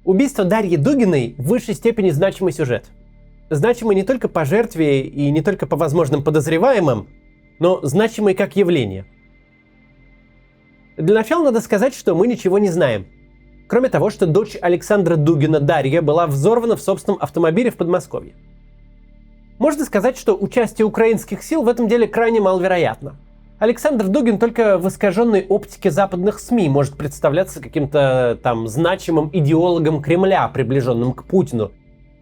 Убийство Дарьи Дугиной в высшей степени значимый сюжет. Значимый не только по жертве и не только по возможным подозреваемым, но значимый как явление. Для начала надо сказать, что мы ничего не знаем. Кроме того, что дочь Александра Дугина, Дарья, была взорвана в собственном автомобиле в Подмосковье. Можно сказать, что участие украинских сил в этом деле крайне маловероятно. Александр Дугин только в искаженной оптике западных СМИ может представляться каким-то там значимым идеологом Кремля, приближенным к Путину.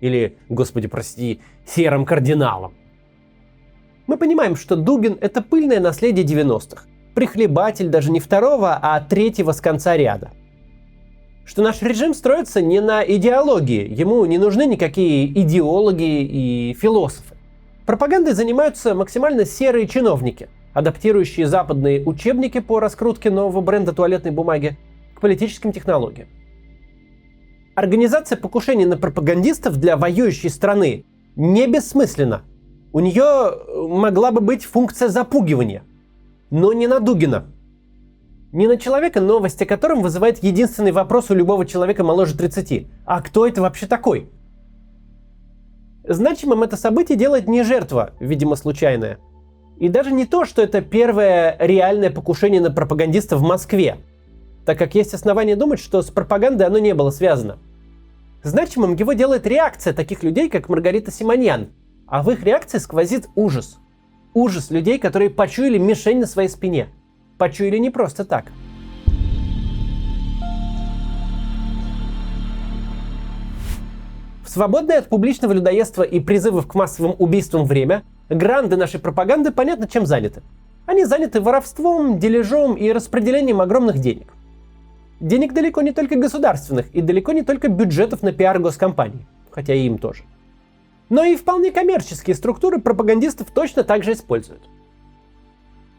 Или, господи прости, серым кардиналом. Мы понимаем, что Дугин — это пыльное наследие 90-х. Прихлебатель даже не второго, а третьего с конца ряда. Что наш режим строится не на идеологии, ему не нужны никакие идеологи и философы. Пропагандой занимаются максимально серые чиновники, адаптирующие западные учебники по раскрутке нового бренда туалетной бумаги к политическим технологиям. Организация покушений на пропагандистов для воюющей страны не бессмысленна. У нее могла бы быть функция запугивания, но не на Дугина. Не на человека, новость о котором вызывает единственный вопрос у любого человека моложе 30. А кто это вообще такой? Значимым это событие делает не жертва, видимо случайная. И даже не то, что это первое реальное покушение на пропагандиста в Москве, так как есть основания думать, что с пропагандой оно не было связано. Значимым его делает реакция таких людей, как Маргарита Симоньян, а в их реакции сквозит ужас. Ужас людей, которые почуяли мишень на своей спине. Почуяли не просто так. В свободное от публичного людоедства и призывов к массовым убийствам время гранды нашей пропаганды понятно чем заняты. Они заняты воровством, дележом и распределением огромных денег. Денег далеко не только государственных и далеко не только бюджетов на пиар госкомпаний, хотя и им тоже. Но и вполне коммерческие структуры пропагандистов точно так же используют.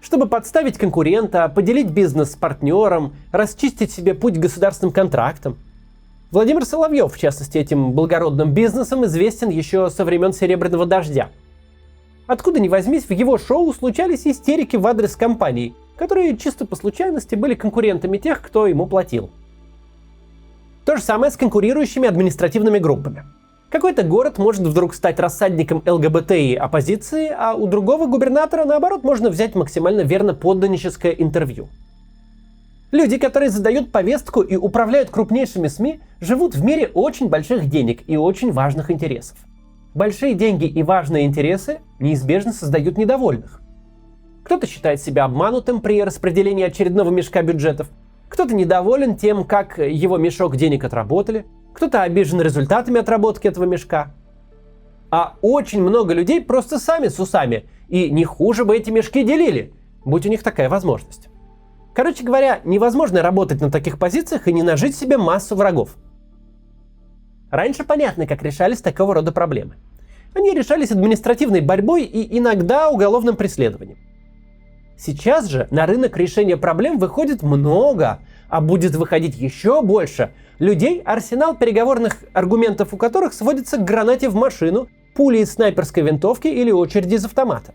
Чтобы подставить конкурента, поделить бизнес с партнером, расчистить себе путь к государственным контрактам. Владимир Соловьев, в частности, этим благородным бизнесом известен еще со времен «Серебряного дождя». Откуда ни возьмись, в его шоу случались истерики в адрес компаний, которые чисто по случайности были конкурентами тех, кто ему платил. То же самое с конкурирующими административными группами. Какой-то город может вдруг стать рассадником ЛГБТ и оппозиции, а у другого губернатора, наоборот, можно взять максимально верно подданническое интервью. Люди, которые задают повестку и управляют крупнейшими СМИ, живут в мире очень больших денег и очень важных интересов. Большие деньги и важные интересы неизбежно создают недовольных. Кто-то считает себя обманутым при распределении очередного мешка бюджетов, кто-то недоволен тем, как его мешок денег отработали, кто-то обижен результатами отработки этого мешка. А очень много людей просто сами с усами, и не хуже бы эти мешки делили, будь у них такая возможность. Короче говоря, невозможно работать на таких позициях и не нажить себе массу врагов. Раньше понятно, как решались такого рода проблемы. Они решались административной борьбой и иногда уголовным преследованием. Сейчас же на рынок решения проблем выходит много, а будет выходить еще больше людей, арсенал переговорных аргументов у которых сводится к гранате в машину, пуле из снайперской винтовки или очереди из автомата.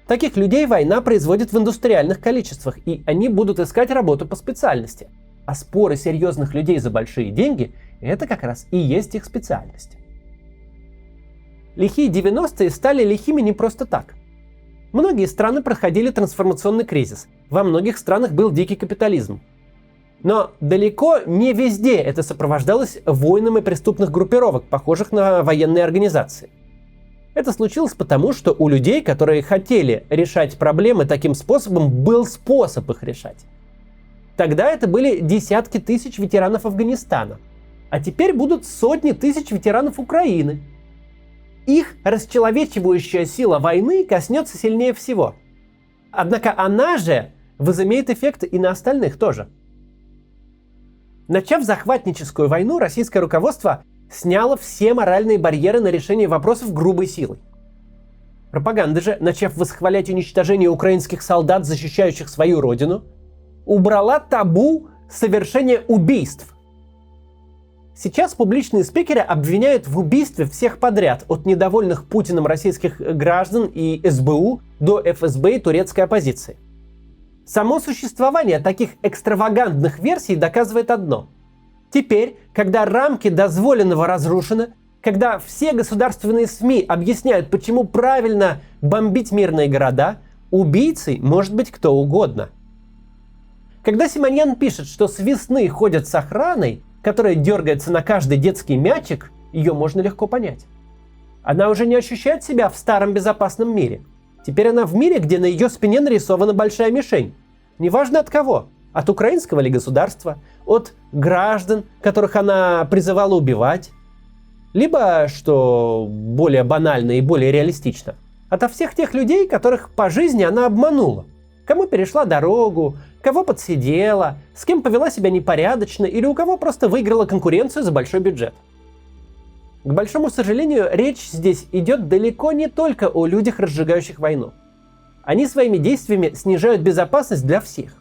Таких людей война производит в индустриальных количествах, и они будут искать работу по специальности. А споры серьезных людей за большие деньги – это как раз и есть их специальность. Лихие 90-е стали лихими не просто так. Многие страны проходили трансформационный кризис, во многих странах был дикий капитализм. Но далеко не везде это сопровождалось войнами преступных группировок, похожих на военные организации. Это случилось потому, что у людей, которые хотели решать проблемы таким способом, был способ их решать. Тогда это были десятки тысяч ветеранов Афганистана, а теперь будут сотни тысяч ветеранов Украины. Их расчеловечивающая сила войны коснется сильнее всего. Однако она же возымеет эффект и на остальных тоже. Начав захватническую войну, российское руководство сняло все моральные барьеры на решение вопросов грубой силой. Пропаганда же, начав восхвалять уничтожение украинских солдат, защищающих свою родину, убрала табу совершения убийств. Сейчас публичные спикеры обвиняют в убийстве всех подряд, от недовольных Путиным российских граждан и СБУ до ФСБ и турецкой оппозиции. Само существование таких экстравагантных версий доказывает одно. Теперь, когда рамки дозволенного разрушены, когда все государственные СМИ объясняют, почему правильно бомбить мирные города, убийцей может быть кто угодно. Когда Симоньян пишет, что с весны ходят с охраной, которая дергается на каждый детский мячик, ее можно легко понять. Она уже не ощущает себя в старом безопасном мире. Теперь она в мире, где на ее спине нарисована большая мишень. Неважно от кого. От украинского ли государства, от граждан, которых она призывала убивать. Либо, что более банально и более реалистично, ото всех тех людей, которых по жизни она обманула. Кому перешла дорогу, кого подсидела, с кем повела себя непорядочно или у кого просто выиграла конкуренцию за большой бюджет. К большому сожалению, речь здесь идет далеко не только о людях, разжигающих войну. Они своими действиями снижают безопасность для всех.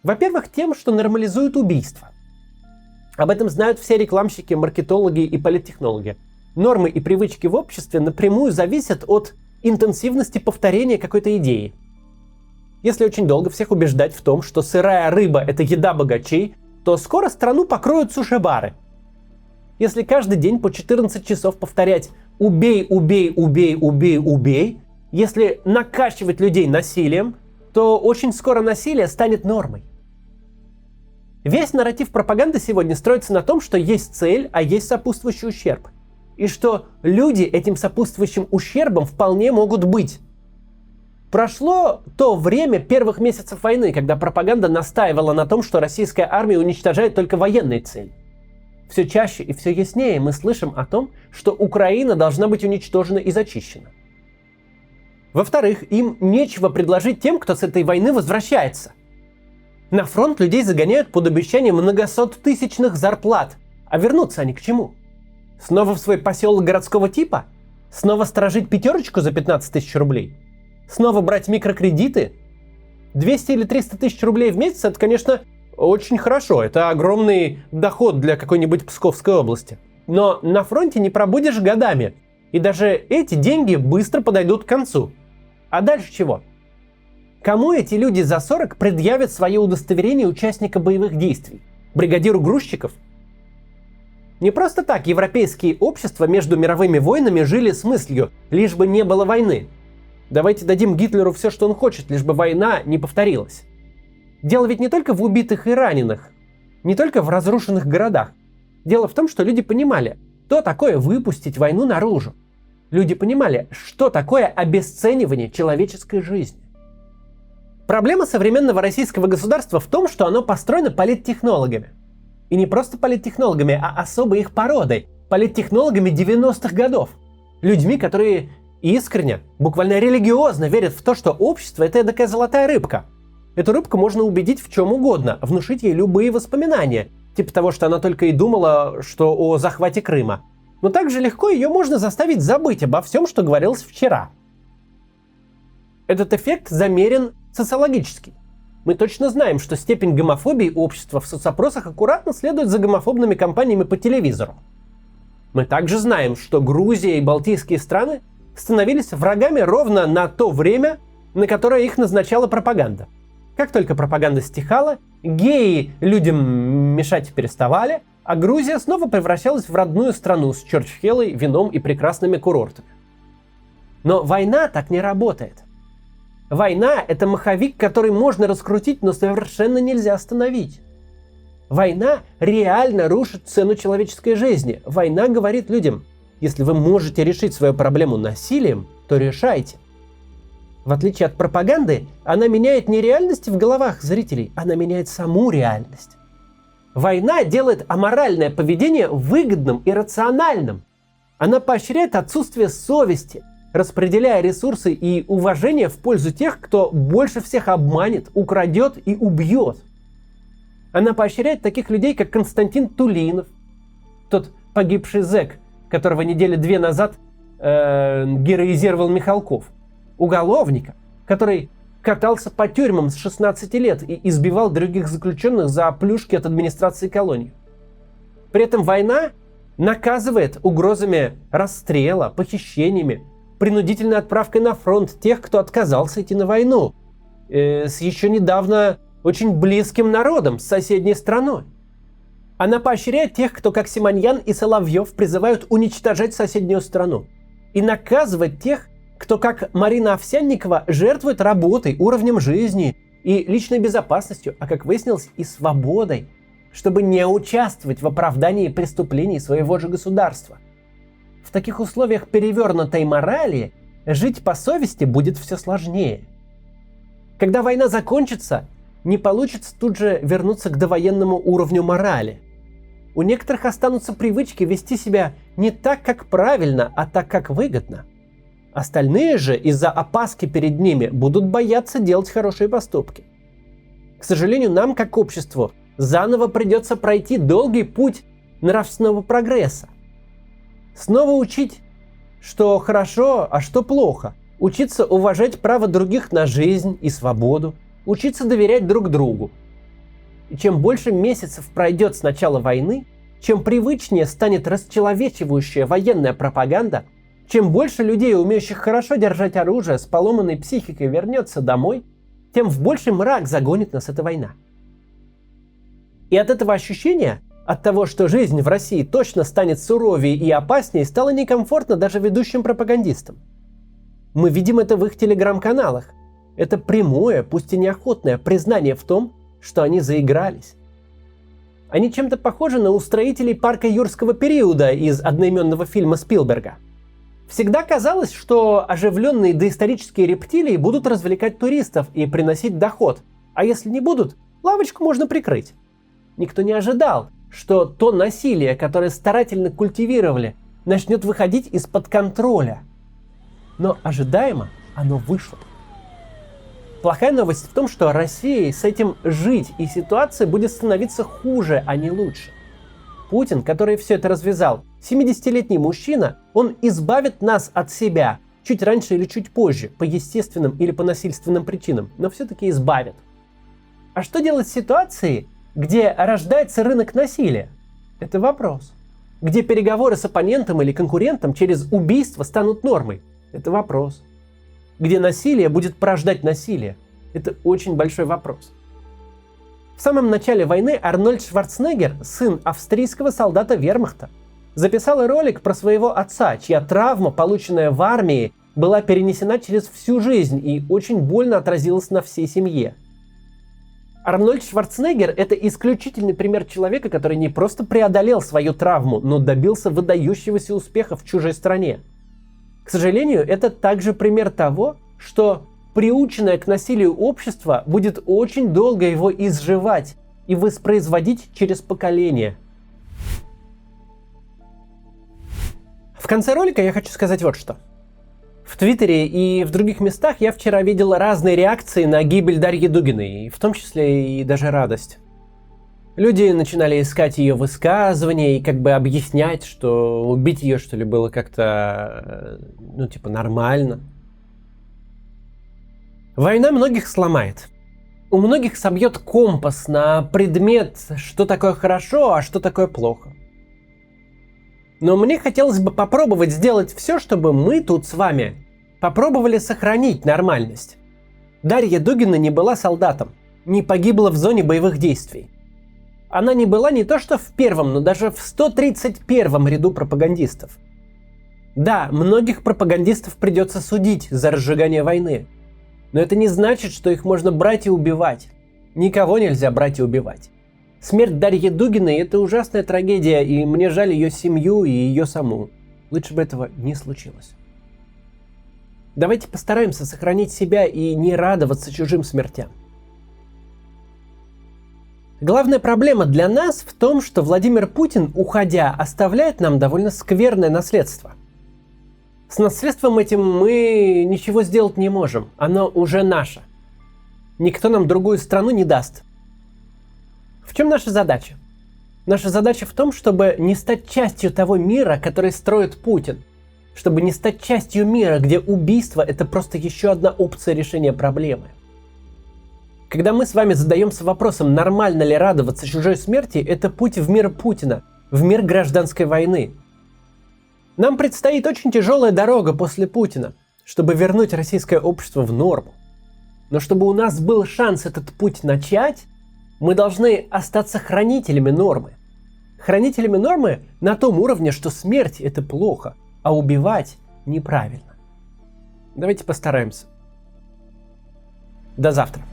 Во-первых, тем, что нормализуют убийство. Об этом знают все рекламщики, маркетологи и политтехнологи. Нормы и привычки в обществе напрямую зависят от интенсивности повторения какой-то идеи. Если очень долго всех убеждать в том, что сырая рыба – это еда богачей, то скоро страну покроют суши-бары. Если каждый день по 14 часов повторять «убей, убей, убей, убей, убей», если накачивать людей насилием, то очень скоро насилие станет нормой. Весь нарратив пропаганды сегодня строится на том, что есть цель, а есть сопутствующий ущерб. И что люди этим сопутствующим ущербом вполне могут быть. Прошло то время первых месяцев войны, когда пропаганда настаивала на том, что российская армия уничтожает только военные цели. Все чаще и все яснее мы слышим о том, что Украина должна быть уничтожена и зачищена. Во-вторых, им нечего предложить тем, кто с этой войны возвращается. На фронт людей загоняют под обещанием многосоттысячных зарплат. А вернутся они к чему? Снова в свой поселок городского типа? Снова сторожить пятерочку за 15 тысяч рублей? Снова брать микрокредиты? 200 или 300 тысяч рублей в месяц – это, конечно, очень хорошо. Это огромный доход для какой-нибудь Псковской области. Но на фронте не пробудешь годами. И даже эти деньги быстро подойдут к концу. А дальше чего? Кому эти люди за 40 предъявят свое удостоверение участника боевых действий? Бригадиру грузчиков? Не просто так европейские общества между мировыми войнами жили с мыслью, лишь бы не было войны. Давайте дадим Гитлеру все, что он хочет, лишь бы война не повторилась. Дело ведь не только в убитых и раненых, не только в разрушенных городах. Дело в том, что люди понимали, что такое выпустить войну наружу. Люди понимали, что такое обесценивание человеческой жизни. Проблема современного российского государства в том, что оно построено политтехнологами. И не просто политтехнологами, а особой их породой. Политтехнологами 90-х годов. Людьми, которые искренне, буквально религиозно верят в то, что общество – это такая золотая рыбка. Эту рыбку можно убедить в чем угодно, внушить ей любые воспоминания, типа того, что она только и думала, что о захвате Крыма. Но также легко ее можно заставить забыть обо всем, что говорилось вчера. Этот эффект замерен социологически. Мы точно знаем, что степень гомофобии общества в соцопросах аккуратно следует за гомофобными кампаниями по телевизору. Мы также знаем, что Грузия и Балтийские страны становились врагами ровно на то время, на которое их назначала пропаганда. Как только пропаганда стихала, геи людям мешать переставали, а Грузия снова превращалась в родную страну с чурчхелой, вином и прекрасными курортами. Но война так не работает. Война – это маховик, который можно раскрутить, но совершенно нельзя остановить. Война реально рушит цену человеческой жизни. Война говорит людям: если вы можете решить свою проблему насилием, то решайте. В отличие от пропаганды, она меняет не реальность в головах зрителей, она меняет саму реальность. Война делает аморальное поведение выгодным и рациональным. Она поощряет отсутствие совести, распределяя ресурсы и уважение в пользу тех, кто больше всех обманет, украдет и убьет. Она поощряет таких людей, как Константин Тулинов, тот погибший зэк, которого недели 2 назад героизировал Михалков. Уголовника, который катался по тюрьмам с 16 лет и избивал других заключенных за плюшки от администрации колонии. При этом война наказывает угрозами расстрела, похищениями, принудительной отправкой на фронт тех, кто отказался идти на войну, с еще недавно очень близким народом, с соседней страной. Она поощряет тех, кто, как Симоньян и Соловьев, призывают уничтожать соседнюю страну. И наказывает тех, кто, как Марина Овсянникова, жертвует работой, уровнем жизни и личной безопасностью, а, как выяснилось, и свободой, чтобы не участвовать в оправдании преступлений своего же государства. В таких условиях перевернутой морали жить по совести будет все сложнее. Когда война закончится, не получится тут же вернуться к довоенному уровню морали. У некоторых останутся привычки вести себя не так, как правильно, а так, как выгодно. Остальные же из-за опаски перед ними будут бояться делать хорошие поступки. К сожалению, нам, как обществу, заново придется пройти долгий путь нравственного прогресса. Снова учить, что хорошо, а что плохо. Учиться уважать право других на жизнь и свободу. Учиться доверять друг другу. И чем больше месяцев пройдет с начала войны, чем привычнее станет расчеловечивающая военная пропаганда, чем больше людей, умеющих хорошо держать оружие, с поломанной психикой вернется домой, тем в больший мрак загонит нас эта война. И от этого ощущения, от того, что жизнь в России точно станет суровее и опаснее, стало некомфортно даже ведущим пропагандистам. Мы видим это в их телеграм-каналах. Это прямое, пусть и неохотное, признание в том, что они заигрались. Они чем-то похожи на устроителей парка юрского периода из одноименного фильма Спилберга. Всегда казалось, что оживленные доисторические рептилии будут развлекать туристов и приносить доход, а если не будут, лавочку можно прикрыть. Никто не ожидал, что то насилие, которое старательно культивировали, начнет выходить из-под контроля. Но ожидаемо оно вышло. Плохая новость в том, что России с этим жить, и ситуация будет становиться хуже, а не лучше. Путин, который все это развязал, 70-летний мужчина, он избавит нас от себя чуть раньше или чуть позже, по естественным или по насильственным причинам, но все-таки избавит. А что делать в ситуации, где рождается рынок насилия? Это вопрос. Где переговоры с оппонентом или конкурентом через убийство станут нормой? Это вопрос. Где насилие будет порождать насилие? Это очень большой вопрос. В самом начале войны Арнольд Шварценеггер, сын австрийского солдата вермахта, записал ролик про своего отца, чья травма, полученная в армии, была перенесена через всю жизнь и очень больно отразилась на всей семье. Арнольд Шварценеггер – это исключительный пример человека, который не просто преодолел свою травму, но добился выдающегося успеха в чужой стране. К сожалению, это также пример того, что приученное к насилию общество будет очень долго его изживать и воспроизводить через поколения. В конце ролика я хочу сказать вот что. В Твиттере и в других местах я вчера видел разные реакции на гибель Дарьи Дугиной, в том числе и даже радость. Люди начинали искать ее высказывания и как бы объяснять, что убить ее, что ли, было как-то, нормально. Война многих сломает. У многих собьет компас на предмет, что такое хорошо, а что такое плохо. Но мне хотелось бы попробовать сделать все, чтобы мы тут с вами попробовали сохранить нормальность. Дарья Дугина не была солдатом, не погибла в зоне боевых действий. Она не была не то что в первом, но даже в 131-м ряду пропагандистов. Да, многих пропагандистов придется судить за разжигание войны. Но это не значит, что их можно брать и убивать. Никого нельзя брать и убивать. Смерть Дарьи Дугиной – это ужасная трагедия, и мне жаль ее семью и ее саму. Лучше бы этого не случилось. Давайте постараемся сохранить себя и не радоваться чужим смертям. Главная проблема для нас в том, что Владимир Путин, уходя, оставляет нам довольно скверное наследство. С наследством этим мы ничего сделать не можем, оно уже наше. Никто нам другую страну не даст. В чем наша задача? Наша задача в том, чтобы не стать частью того мира, который строит Путин. Чтобы не стать частью мира, где убийство – это просто еще одна опция решения проблемы. Когда мы с вами задаемся вопросом, нормально ли радоваться чужой смерти, это путь в мир Путина, в мир гражданской войны. Нам предстоит очень тяжелая дорога после Путина, чтобы вернуть российское общество в норму. Но чтобы у нас был шанс этот путь начать, мы должны остаться хранителями нормы. хранителями нормы на том уровне, что смерть – это плохо, а убивать неправильно. Давайте постараемся. До завтра.